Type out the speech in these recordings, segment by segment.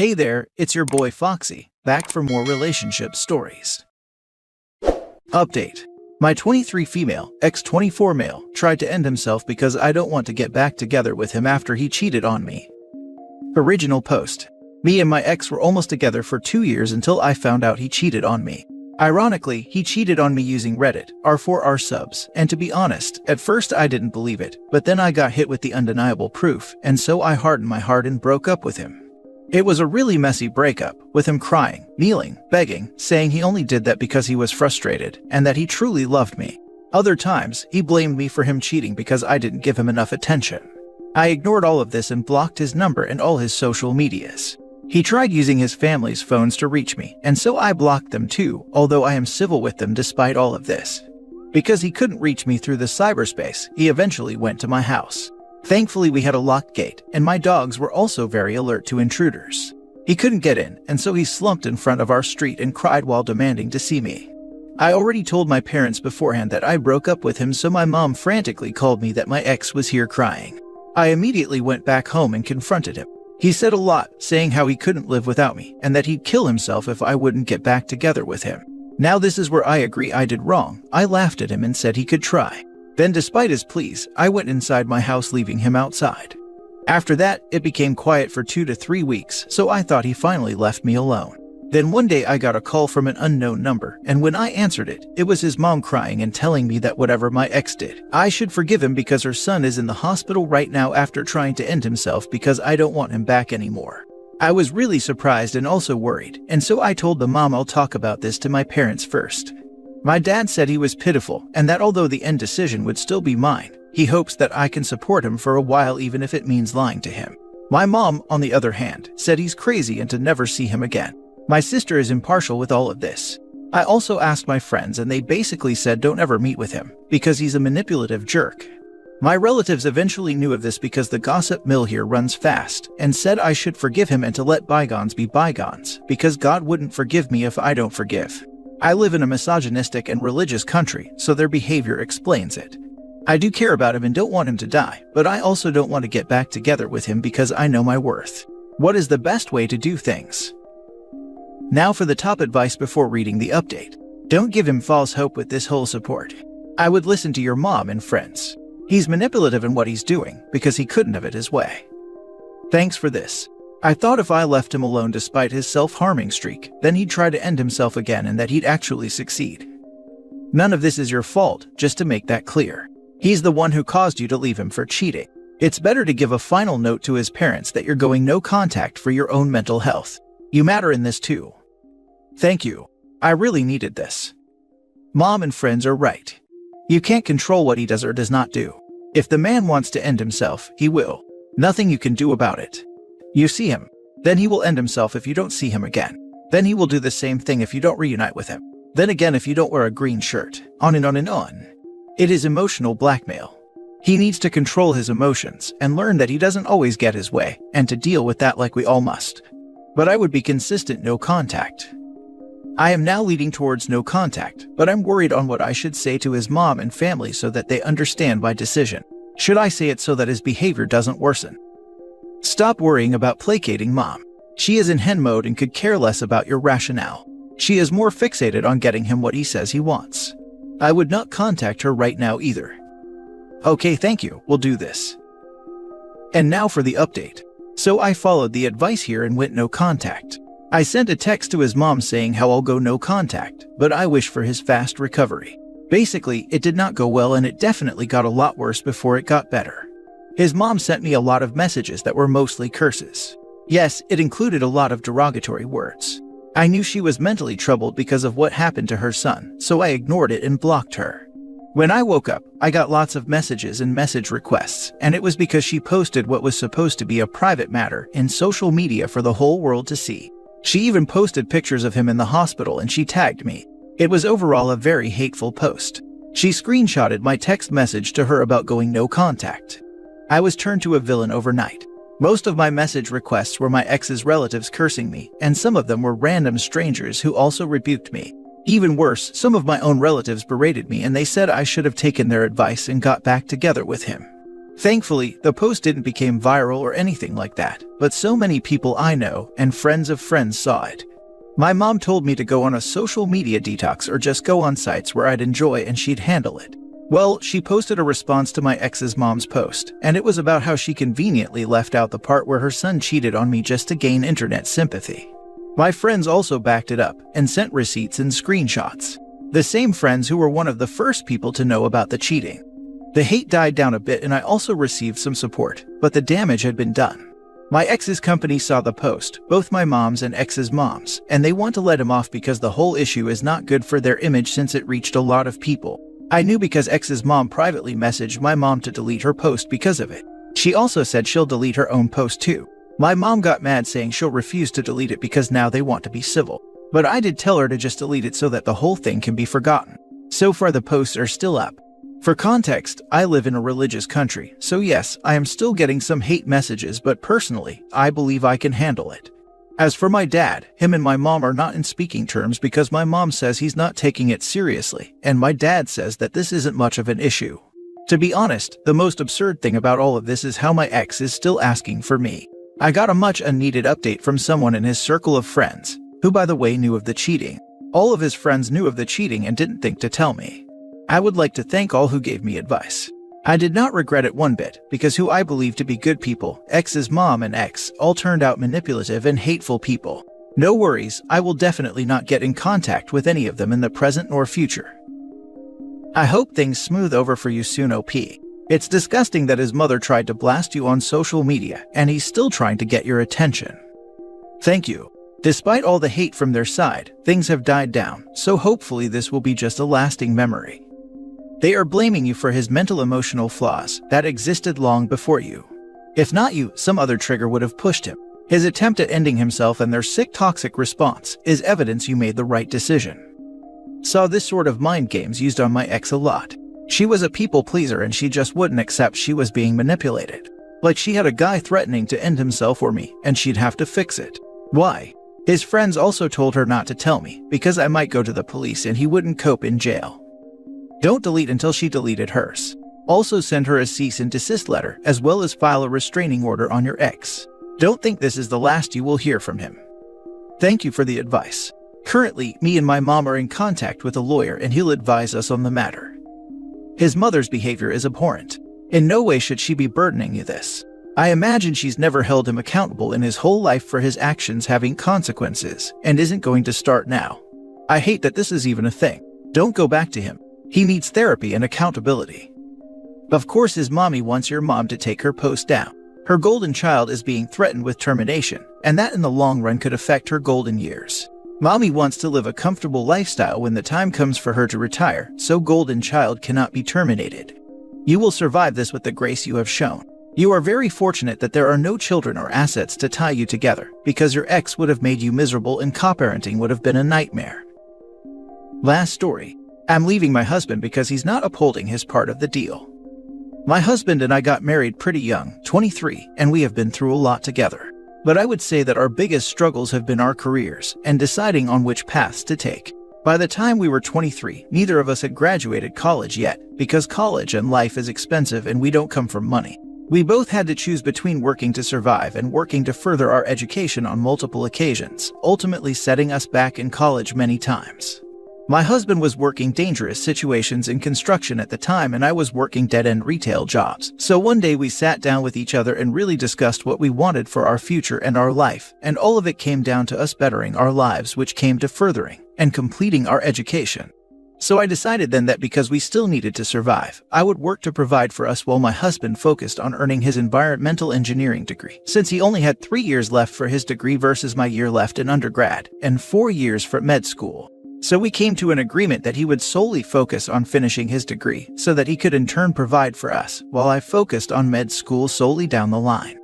Hey there, it's your boy Foxy, back for more relationship stories. Update. My 23 female, ex-24 male, tried to end himself because I don't want to get back together with him after he cheated on me. Original post. Me and my ex were almost together for 2 years until I found out he cheated on me. Ironically, he cheated on me using Reddit, r4r subs, and to be honest, at first I didn't believe it, but then I got hit with the undeniable proof, and so I hardened my heart and broke up with him. It was a really messy breakup, with him crying, kneeling, begging, saying he only did that because he was frustrated, and that he truly loved me. Other times, he blamed me for him cheating because I didn't give him enough attention. I ignored all of this and blocked his number and all his social medias. He tried using his family's phones to reach me, and so I blocked them too, although I am civil with them despite all of this. Because he couldn't reach me through the cyberspace, he eventually went to my house. Thankfully, we had a locked gate, and my dogs were also very alert to intruders. He couldn't get in, and so he slumped in front of our street and cried while demanding to see me. I already told my parents beforehand that I broke up with him, so my mom frantically called me that my ex was here crying. I immediately went back home and confronted him. He said a lot, saying how he couldn't live without me, and that he'd kill himself if I wouldn't get back together with him. Now this is where I agree I did wrong. I laughed at him and said he could try. Then, despite his pleas, I went inside my house, leaving him outside. After that, it became quiet for 2 to 3 weeks, so I thought he finally left me alone. Then one day I got a call from an unknown number, and when I answered it, it was his mom crying and telling me that whatever my ex did, I should forgive him because her son is in the hospital right now after trying to end himself because I don't want him back anymore. I was really surprised and also worried, and so I told the mom I'll talk about this to my parents first. My dad said he was pitiful, and that although the end decision would still be mine, he hopes that I can support him for a while even if it means lying to him. My mom, on the other hand, said he's crazy and to never see him again. My sister is impartial with all of this. I also asked my friends and they basically said don't ever meet with him, because he's a manipulative jerk. My relatives eventually knew of this because the gossip mill here runs fast, and said I should forgive him and to let bygones be bygones, because God wouldn't forgive me if I don't forgive. I live in a misogynistic and religious country, so their behavior explains it. I do care about him and don't want him to die, but I also don't want to get back together with him because I know my worth. What is the best way to do things? Now for the top advice before reading the update. Don't give him false hope with this whole support. I would listen to your mom and friends. He's manipulative in what he's doing because he couldn't have it his way. Thanks for this. I thought if I left him alone despite his self-harming streak, then he'd try to end himself again and that he'd actually succeed. None of this is your fault, just to make that clear. He's the one who caused you to leave him for cheating. It's better to give a final note to his parents that you're going no contact for your own mental health. You matter in this too. Thank you. I really needed this. Mom and friends are right. You can't control what he does or does not do. If the man wants to end himself, he will. Nothing you can do about it. You see him, then he will end himself if you don't see him again. Then he will do the same thing if you don't reunite with him. Then again if you don't wear a green shirt. On and on and on. It is emotional blackmail. He needs to control his emotions and learn that he doesn't always get his way, and to deal with that like we all must. But I would be consistent no contact. I am now leading towards no contact, but I'm worried on what I should say to his mom and family so that they understand my decision. Should I say it so that his behavior doesn't worsen? Stop worrying about placating mom. She is in hen mode and could care less about your rationale. She is more fixated on getting him what he says he wants. I would not contact her right now either. Okay, thank you, we'll do this. And now for the update. So I followed the advice here and went no contact. I sent a text to his mom saying how I'll go no contact, but I wish for his fast recovery. Basically, it did not go well and it definitely got a lot worse before it got better. His mom sent me a lot of messages that were mostly curses. Yes, it included a lot of derogatory words. I knew she was mentally troubled because of what happened to her son, so I ignored it and blocked her. When I woke up, I got lots of messages and message requests, and it was because she posted what was supposed to be a private matter in social media for the whole world to see. She even posted pictures of him in the hospital and she tagged me. It was overall a very hateful post. She screenshotted my text message to her about going no contact. I was turned to a villain overnight. Most of my message requests were my ex's relatives cursing me, and some of them were random strangers who also rebuked me. Even worse, some of my own relatives berated me and they said I should have taken their advice and got back together with him. Thankfully, the post didn't become viral or anything like that, but so many people I know and friends of friends saw it. My mom told me to go on a social media detox or just go on sites where I'd enjoy and she'd handle it. Well, she posted a response to my ex's mom's post, and it was about how she conveniently left out the part where her son cheated on me just to gain internet sympathy. My friends also backed it up and sent receipts and screenshots. The same friends who were one of the first people to know about the cheating. The hate died down a bit and I also received some support, but the damage had been done. My ex's company saw the post, both my mom's and ex's mom's, and they want to let him off because the whole issue is not good for their image since it reached a lot of people. I knew because ex's mom privately messaged my mom to delete her post because of it. She also said she'll delete her own post too. My mom got mad saying she'll refuse to delete it because now they want to be civil. But I did tell her to just delete it so that the whole thing can be forgotten. So far the posts are still up. For context, I live in a religious country, so yes, I am still getting some hate messages, but personally, I believe I can handle it. As for my dad, him and my mom are not in speaking terms because my mom says he's not taking it seriously, and my dad says that this isn't much of an issue. To be honest, the most absurd thing about all of this is how my ex is still asking for me. I got a much unneeded update from someone in his circle of friends, who by the way knew of the cheating. All of his friends knew of the cheating and didn't think to tell me. I would like to thank all who gave me advice. I did not regret it one bit, because who I believe to be good people, ex's mom and ex, all turned out manipulative and hateful people. No worries, I will definitely not get in contact with any of them in the present nor future. I hope things smooth over for you soon, OP. It's disgusting that his mother tried to blast you on social media, and he's still trying to get your attention. Thank you. Despite all the hate from their side, things have died down, so hopefully this will be just a lasting memory. They are blaming you for his mental-emotional flaws that existed long before you. If not you, some other trigger would have pushed him. His attempt at ending himself and their sick toxic response is evidence you made the right decision. Saw this sort of mind games used on my ex a lot. She was a people pleaser and she just wouldn't accept she was being manipulated. Like she had a guy threatening to end himself for me and she'd have to fix it. Why? His friends also told her not to tell me because I might go to the police and he wouldn't cope in jail. Don't delete until she deleted hers. Also send her a cease and desist letter as well as file a restraining order on your ex. Don't think this is the last you will hear from him. Thank you for the advice. Currently, me and my mom are in contact with a lawyer and he'll advise us on the matter. His mother's behavior is abhorrent. In no way should she be burdening you this. I imagine she's never held him accountable in his whole life for his actions having consequences and isn't going to start now. I hate that this is even a thing. Don't go back to him. He needs therapy and accountability. Of course his mommy wants your mom to take her post down. Her golden child is being threatened with termination, and that in the long run could affect her golden years. Mommy wants to live a comfortable lifestyle when the time comes for her to retire, so golden child cannot be terminated. You will survive this with the grace you have shown. You are very fortunate that there are no children or assets to tie you together, because your ex would have made you miserable and co-parenting would have been a nightmare. Last story. I'm leaving my husband because he's not upholding his part of the deal. My husband and I got married pretty young, 23, and we have been through a lot together. But I would say that our biggest struggles have been our careers and deciding on which paths to take. By the time we were 23, neither of us had graduated college yet, because college and life is expensive and we don't come from money. We both had to choose between working to survive and working to further our education on multiple occasions, ultimately setting us back in college many times. My husband was working dangerous situations in construction at the time and I was working dead-end retail jobs. So one day we sat down with each other and really discussed what we wanted for our future and our life, and all of it came down to us bettering our lives, which came to furthering and completing our education. So I decided then that because we still needed to survive, I would work to provide for us while my husband focused on earning his environmental engineering degree, since he only had 3 years left for his degree versus my year left in undergrad and 4 years for med school. So we came to an agreement that he would solely focus on finishing his degree so that he could in turn provide for us, while I focused on med school solely down the line.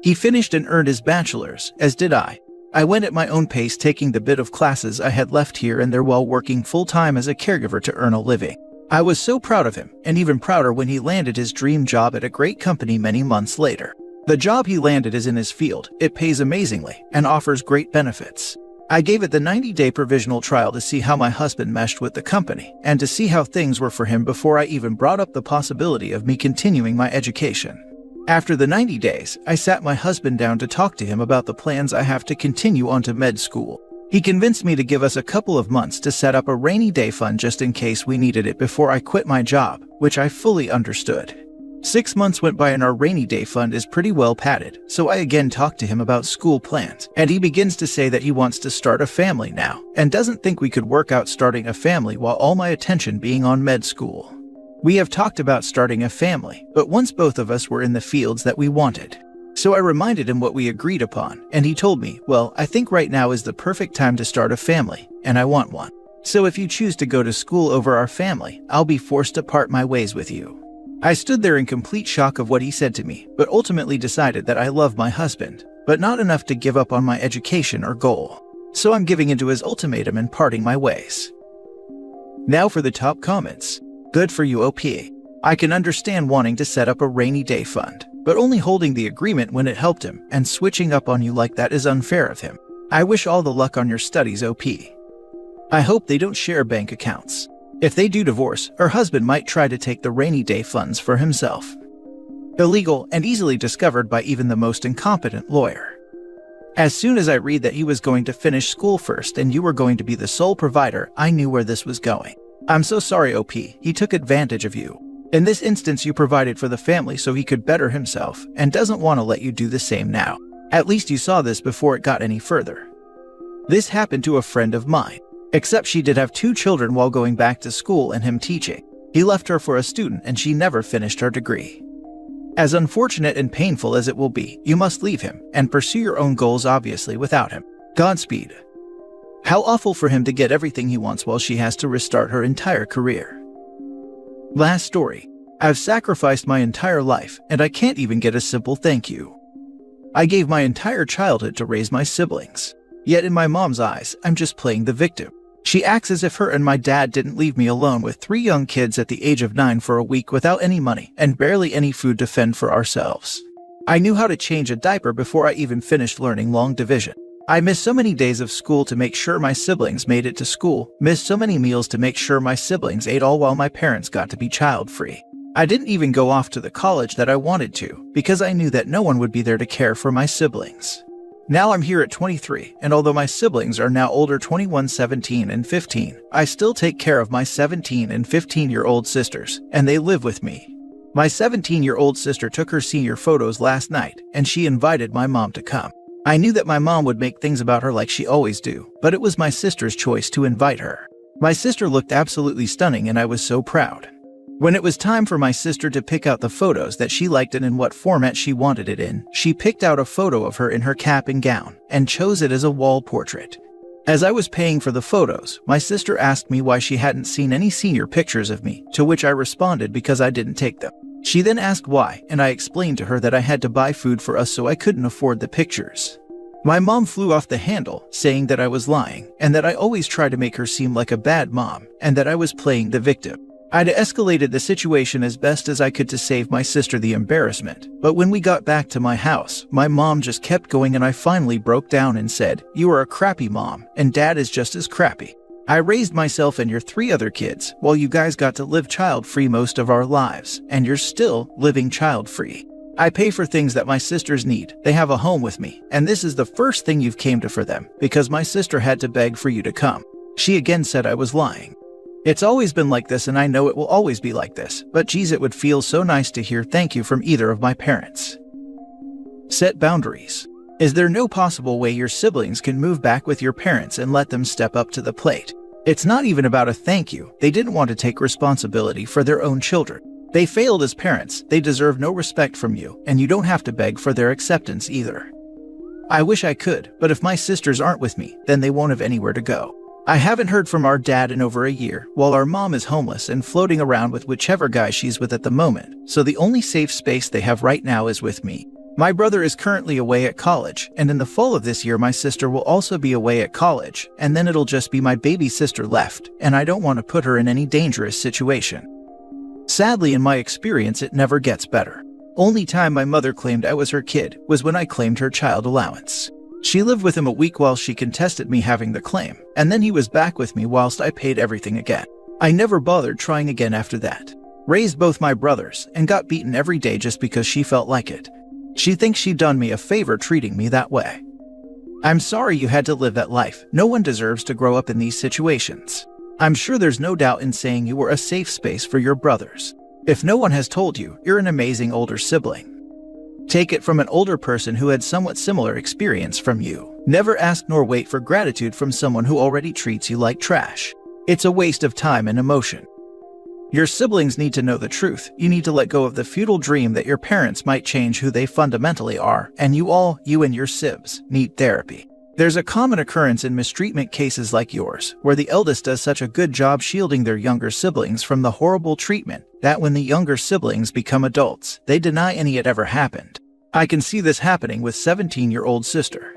He finished and earned his bachelor's, as did I. I went at my own pace, taking the bit of classes I had left here and there while working full-time as a caregiver to earn a living. I was so proud of him, and even prouder when he landed his dream job at a great company many months later. The job he landed is in his field, it pays amazingly, and offers great benefits. I gave it the 90-day provisional trial to see how my husband meshed with the company and to see how things were for him before I even brought up the possibility of me continuing my education. After the 90 days, I sat my husband down to talk to him about the plans I have to continue on to med school. He convinced me to give us a couple of months to set up a rainy day fund just in case we needed it before I quit my job, which I fully understood. 6 months went by and our rainy day fund is pretty well padded, so I again talked to him about school plans, and he begins to say that he wants to start a family now, and doesn't think we could work out starting a family while all my attention being on med school. We have talked about starting a family, but once both of us were in the fields that we wanted. So I reminded him what we agreed upon, and he told me, well, I think right now is the perfect time to start a family, and I want one. So if you choose to go to school over our family, I'll be forced to part my ways with you. I stood there in complete shock of what he said to me, but ultimately decided that I love my husband, but not enough to give up on my education or goal. So I'm giving into his ultimatum and parting my ways. Now for the top comments. Good for you, OP. I can understand wanting to set up a rainy day fund, but only holding the agreement when it helped him and switching up on you like that is unfair of him. I wish all the luck on your studies, OP. I hope they don't share bank accounts. If they do divorce, her husband might try to take the rainy day funds for himself. Illegal and easily discovered by even the most incompetent lawyer. As soon as I read that he was going to finish school first and you were going to be the sole provider, I knew where this was going. I'm so sorry, OP. He took advantage of you. In this instance, you provided for the family so he could better himself and doesn't want to let you do the same now. At least you saw this before it got any further. This happened to a friend of mine. Except she did have 2 children while going back to school and him teaching. He left her for a student and she never finished her degree. As unfortunate and painful as it will be, you must leave him and pursue your own goals obviously without him. Godspeed. How awful for him to get everything he wants while she has to restart her entire career. Last story. I've sacrificed my entire life and I can't even get a simple thank you. I gave my entire childhood to raise my siblings. Yet in my mom's eyes, I'm just playing the victim. She acts as if her and my dad didn't leave me alone with 3 young kids at the age of 9 for a week without any money and barely any food to fend for ourselves. I knew how to change a diaper before I even finished learning long division. I missed so many days of school to make sure my siblings made it to school, missed so many meals to make sure my siblings ate all while my parents got to be child-free. I didn't even go off to the college that I wanted to because I knew that no one would be there to care for my siblings. Now I'm here at 23, and although my siblings are now older 21, 17, and 15, I still take care of my 17 and 15-year-old sisters, and they live with me. My 17-year-old sister took her senior photos last night, and she invited my mom to come. I knew that my mom would make things about her like she always do, but it was my sister's choice to invite her. My sister looked absolutely stunning and I was so proud. When it was time for my sister to pick out the photos that she liked and in what format she wanted it in, she picked out a photo of her in her cap and gown and chose it as a wall portrait. As I was paying for the photos, my sister asked me why she hadn't seen any senior pictures of me, to which I responded because I didn't take them. She then asked why, and I explained to her that I had to buy food for us so I couldn't afford the pictures. My mom flew off the handle, saying that I was lying, and that I always try to make her seem like a bad mom, and that I was playing the victim. I'd escalated the situation as best as I could to save my sister the embarrassment, but when we got back to my house, my mom just kept going and I finally broke down and said, "You are a crappy mom, and dad is just as crappy. I raised myself and your 3 other kids, while you guys got to live child-free most of our lives, and you're still living child-free. I pay for things that my sisters need, they have a home with me, and this is the first thing you've came to for them, because my sister had to beg for you to come." She again said I was lying. It's always been like this and I know it will always be like this, but geez, it would feel so nice to hear thank you from either of my parents. Set boundaries. Is there no possible way your siblings can move back with your parents and let them step up to the plate? It's not even about a thank you, they didn't want to take responsibility for their own children. They failed as parents, they deserve no respect from you, and you don't have to beg for their acceptance either. I wish I could, but if my sisters aren't with me, then they won't have anywhere to go. I haven't heard from our dad in over a year, while our mom is homeless and floating around with whichever guy she's with at the moment, so the only safe space they have right now is with me. My brother is currently away at college, and in the fall of this year my sister will also be away at college, and then it'll just be my baby sister left, and I don't want to put her in any dangerous situation. Sadly, in my experience, it never gets better. Only time my mother claimed I was her kid was when I claimed her child allowance. She lived with him a week while she contested me having the claim, and then he was back with me whilst I paid everything again. I never bothered trying again after that. Raised both my brothers, and got beaten every day just because she felt like it. She thinks she done me a favor treating me that way. I'm sorry you had to live that life. No one deserves to grow up in these situations. I'm sure there's no doubt in saying you were a safe space for your brothers. If no one has told you, you're an amazing older sibling. Take it from an older person who had somewhat similar experience from you. Never ask nor wait for gratitude from someone who already treats you like trash. It's a waste of time and emotion. Your siblings need to know the truth. You need to let go of the futile dream that your parents might change who they fundamentally are, and you and your sibs, need therapy. There's a common occurrence in mistreatment cases like yours, where the eldest does such a good job shielding their younger siblings from the horrible treatment that when the younger siblings become adults, they deny any it ever happened. I can see this happening with 17-year-old sister.